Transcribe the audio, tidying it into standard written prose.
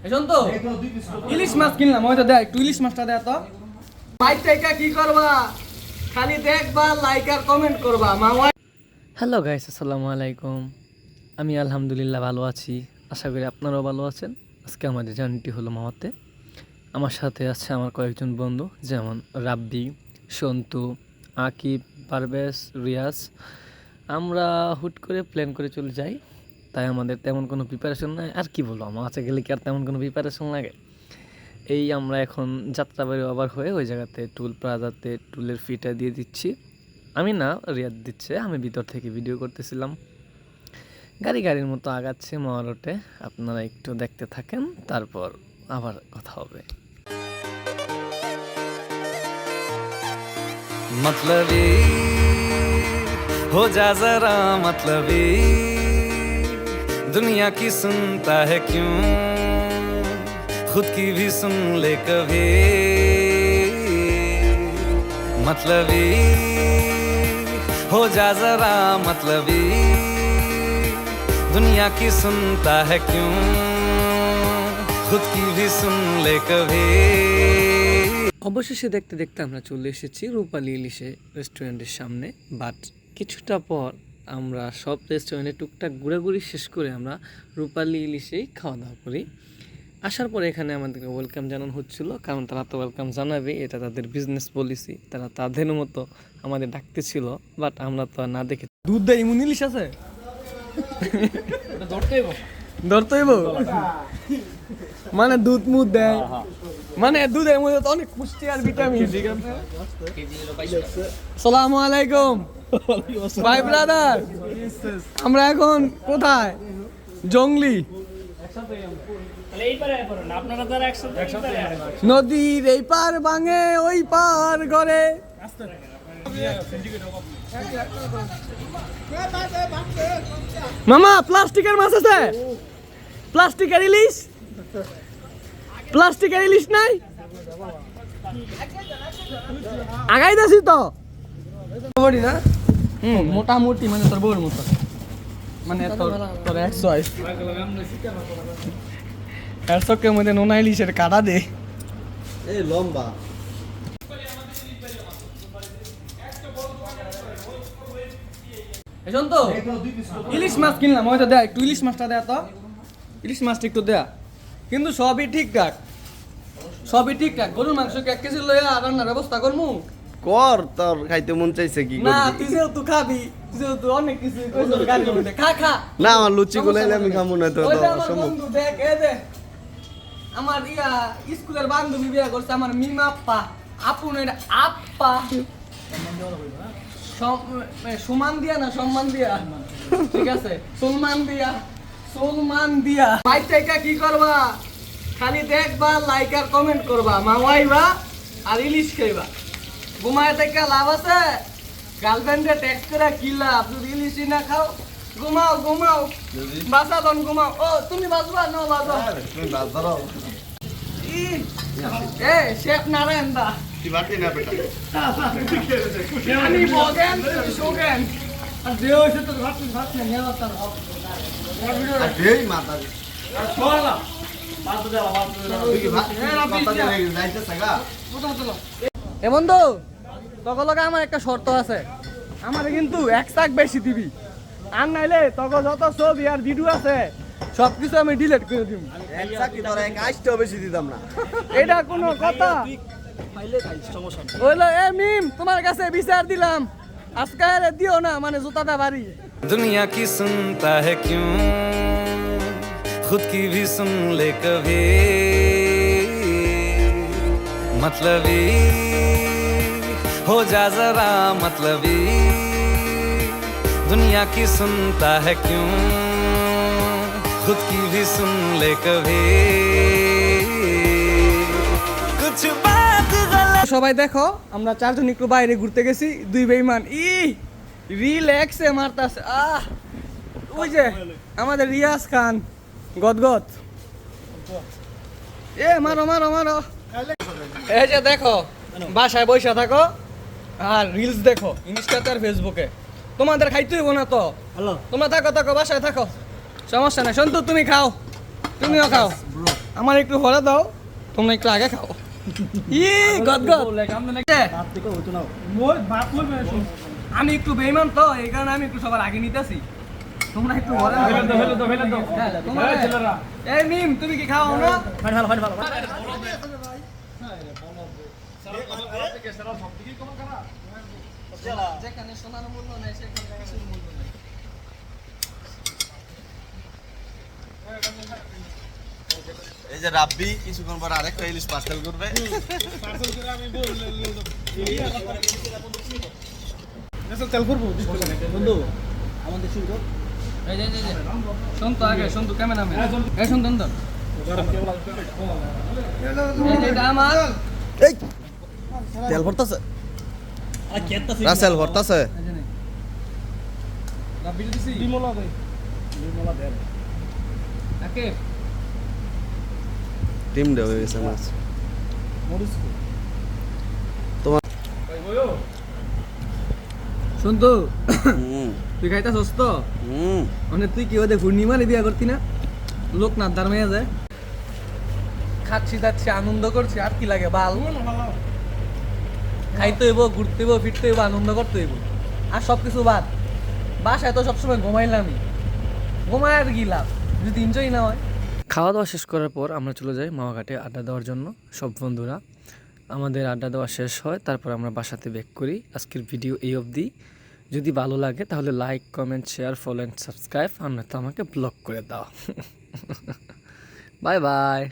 এখন তো ইলিশ মাছ কিনলাম, ওই তো দেখ একটু ইলিশ মাছটা দেখ তো। মাইক টাইকা কি করবা, খালি দেখবা, লাইক আর কমেন্ট করবা মামা। হ্যালো গাইস, আসসালামু আলাইকুম। আমি আলহামদুলিল্লাহ ভালো আছি, আশা করি আপনারাও ভালো আছেন। আজকে আমাদের জার্নিটি হলো মামাতে। আমার সাথে আছে আমার কয়েকজন বন্ধু, যেমন রাব্বি, সন্তু, আকিব, পারভেজ, রিয়াজ। আমরা হুট করে প্ল্যান করে চলে যাই, তাই আমাদের তেমন কোনো প্রিপারেশন নাই। আর কি বলবো, আমার কাছে গেলে কি আর তেমন কোনো প্রিপারেশন লাগে। এই আমরা এখন যাত্রাবাড়ি ওভার হয়ে ওই জায়গাতে টুল প্লাজাতে টুলের ফিটা দিয়ে দিচ্ছি। আমি না, রিয়াদ দিচ্ছে, আমি ভিতর থেকে ভিডিও করতেছিলাম। গাড়ির মতো আগাচ্ছে মাওয়া রোডে, আপনারা একটু দেখতে থাকেন, তারপর আবার কথা হবে। मतलबी हो जा जरा मतलबी, दुनिया की सुनता है क्यों, खुद की भी सुन ले कभी। मतलबी हो जा जरा मतलबी, दुनिया की सुनता है क्यों, खुद की भी सुन ले कभी। অবশেষে দেখতে দেখতে আমরা চলে এসেছি রূপালী ইলিশে রেস্টুরেন্টের সামনে। বাট কিছুটা পর আমরা সব রেস্টুরেন্টে টুকটাক ঘোরাঘুরি শেষ করে আমরা রূপালী ইলিশেই খাওয়া দাওয়া করি। আসার পরে এখানে আমাদেরকে ওয়েলকাম জানানো হচ্ছিল, কারণ তারা তো ওয়েলকাম জানাবে, এটা তাদের বিজনেস পলিসি। তারা তাদের মতো আমাদের ডাকতেছিল, বাট আমরা তো না দেখে। দুধ দেয় এমন ইলিশ আছে, ধরতেইব মানে দুধ মুধ দেয়, মানে দুধের মধ্যে তো অনেক পুষ্টি আর ভিটামিন। আসসালামু আলাইকুম ভাই ব্রাদার, আমরা এখন কোথায়? জংলি নদীর এই পার ভাঙে ওই পার ঘরে। মামা প্লাস্টিকের মাছ আছে, প্লাস্টিকের ইলিশ, প্লাস্টিকের ইলিশ নাই, আগাই দাসি তো বড়ি না, মোটামুটি মানে তোর বউর মতো, মানে তোর 100 কে মধ্যে নোনা ইলিশের কাটা দে এই লম্বা। এখন তো ইলিশ মাছ কিনলাম, ওই তো দেখ একটু ইলিশ মাছটা দেয়া তো, ইলিশ মাছটা একটু দেয়া। কিন্তু সবই ঠিকঠাক, সবই ঠিকঠাক। গরুর মাংস 1 কেজি লইয়া রান্নার ব্যবস্থা করমু কর, তোর খাইতে মন চাইছে কি না? করবি? তুই যেহেতু খাবি, যেহেতু অনেক কিছু কইছিস গাড়ির মধ্যে, খা খা। না আমার লুচি গুলাইলে আমি খামু না, তো ওইটা আমার অসম্ভব। বন্ধু, দেখ এই দে, আমার স্কুলের বান্ধবী বিয়ে করছে, আমার মিমা আপ্পা, আপুন এটা আপ্পা, সুমান দিয়া না সম্মান দিয়া, ঠিক আছে, সুলমান দিয়া, সুলমান দিয়া। মাইক টাইকা কি করবা, খালি দেখবা, লাইক আর কমেন্ট করবা, মাওয়াইবা আর ইলিশ খাইবা। ঘুমায় থেকে লাভ আছে? গার্লফ্রেন্ডে টেক্সট করে কি লাভ, যদি ইলিশই না খাও? ঘুমাও ঘুমাও, বাসা দন ঘুমাও। ও তুমি বাজবা না? বাজো এ শেফ নারায়ণ দা, আমি বগেন তুমি শোগেন আর দেও হইছে তো ভাত না নেওয়া তার হবে আর দেই মাথা আর ছোড়া মাথা দেওয়া মাথা যাইতে সাগা চলো। এ বন্ধু, তখন লগে আমার একটা শর্ত আছে, আমার কিন্তু 1 টাক বেশি দিবি, আর নাইলে তখন যত ছবি আর ভিডিও আছে সবকিছু আমি ডিলিট করে দিব। বেশি দিতাম না, এটা কোনো কথা হইলো? এ মিম, তোমার কাছে বিচার দিলাম, আজকে আর দিও না, মানে জুতাটা বাড়ি। दुनिया की सुनता है क्यों, खुद की भी सुन ले कभी। मतलबी हो जा जरा मतलबी, दुनिया की सुनता है क्यों, खुद की भी सुन ले कभी। कुछ बात गलत। সবাই দেখো, আমরা 4 জন একটু বাইরে ঘুরতে গেছি, 2 বেঈমান রিল্যাক্সে মারতাছে। ওই যে আমাদের রিয়াজ খান গদগদ, এ মারো মারো মারো। এই যে দেখো, বাসায় বসে থাকো আর রিলস দেখো ইনস্টাতে আর ফেসবুকে, তোমাদের খাইতে হইব না তো? তোমরা থাকো থাকো, বাসায় থাকো, সমস্যা নাই। সন্তু তুমি খাও, তুমিও খাও। আমার একটু ভরা দাও, তোমরা একটু আগে খাও। ই গদ গদ আমি একটু বেইমান তো, এই কারণে আমি একটু সবার আগে নিতেছি। তোমরা একটু ভরা দাও। এই মিম, তুমি কি খাও না? যেখানে সোনার মূল্য নেই সেখানে কিছুর মূল্য নেই। এই যে রাব্বি কিছুক্ষণ পর আরেকটা ইলিশ পার্সেল করবে। এই যে শোন তো আগে, শোন তো ক্যামেরাম্যান, এই শোন তো এটা আমার এই তেল ভরতাছে, রাসেল ভরতাছে। টিম দে হয়ে গেছে মাছ। শোন তো, হুম তুই খাইতাছস তো? হুম মানে তুই কি ওদের ঘূর্ণিমারে বিয়া করতি না? লোক না দার মেয়ে যায়, খাচ্ছি যাচ্ছি আনন্দ করছি, আর কি লাগে বাল? খাইতে হইব, ঘুরতে হইব, ফিরতে হইব, আনন্দ করতে হইব, আর সব কিছু বাদ। বাসায় তো সবসময় ঘুমাইলামই, ঘুমায় আর কি লাভ যদি এনজয় না হয়। খাওয়া দাওয়া শেষ করার পর আমরা চলে যাই মামাঘাটে আড্ডা দেওয়ার জন্য। সব বন্ধুরা আমাদের আড্ডা দেওয়া শেষ হয়, তারপর আমরা বাসাতে ব্যাক করি। আজকের ভিডিও এই অবধি। যদি ভালো লাগে তাহলে like, comment, share, follow and subscribe, আর নয়তো আমাকে ব্লক করে দাও। Bye by.